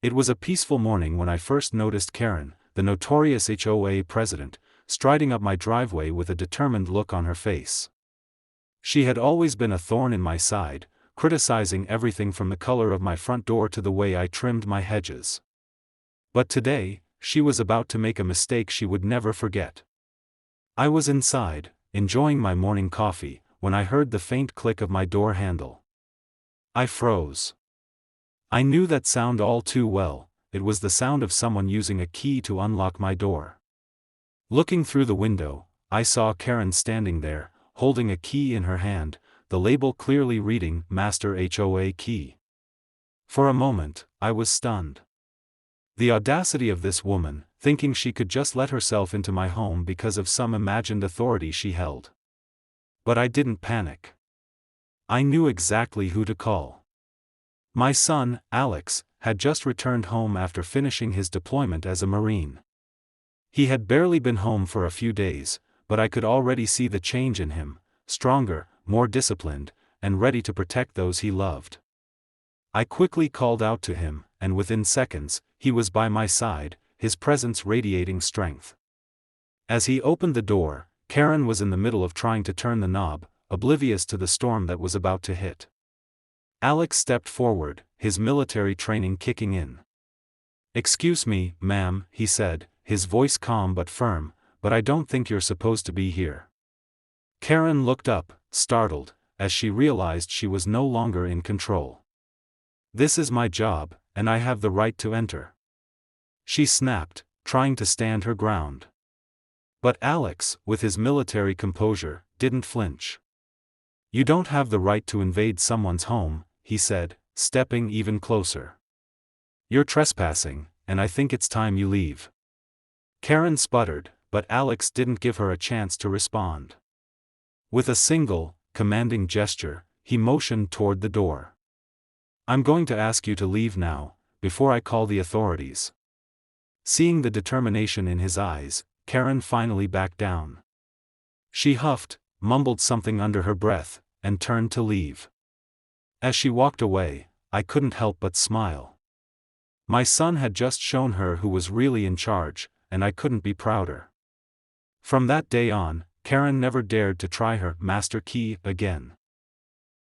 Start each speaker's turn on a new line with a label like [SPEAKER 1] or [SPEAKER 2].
[SPEAKER 1] It was a peaceful morning when I first noticed Karen, the notorious HOA president, striding up my driveway with a determined look on her face. She had always been a thorn in my side, criticizing everything from the color of my front door to the way I trimmed my hedges. But today, she was about to make a mistake she would never forget. I was inside, enjoying my morning coffee, when I heard the faint click of my door handle. I froze. I knew that sound all too well. It was the sound of someone using a key to unlock my door. Looking through the window, I saw Karen standing there, holding a key in her hand, the label clearly reading Master HOA Key. For a moment, I was stunned. The audacity of this woman, thinking she could just let herself into my home because of some imagined authority she held. But I didn't panic. I knew exactly who to call. My son, Alex, had just returned home after finishing his deployment as a Marine. He had barely been home for a few days, but I could already see the change in him, stronger, more disciplined, and ready to protect those he loved. I quickly called out to him, and within seconds, he was by my side, his presence radiating strength. As he opened the door, Karen was in the middle of trying to turn the knob, oblivious to the storm that was about to hit. Alex stepped forward, his military training kicking in. "Excuse me, ma'am," he said, his voice calm but firm, "but I don't think you're supposed to be here." Karen looked up, startled, as she realized she was no longer in control. "This is my job, and I have the right to enter," she snapped, trying to stand her ground. But Alex, with his military composure, didn't flinch. "You don't have the right to invade someone's home," he said, stepping even closer. "You're trespassing, and I think it's time you leave." Karen sputtered, but Alex didn't give her a chance to respond. With a single, commanding gesture, he motioned toward the door. "I'm going to ask you to leave now, before I call the authorities." Seeing the determination in his eyes, Karen finally backed down. She huffed, mumbled something under her breath, and turned to leave. As she walked away, I couldn't help but smile. My son had just shown her who was really in charge, and I couldn't be prouder. From that day on, Karen never dared to try her master key again.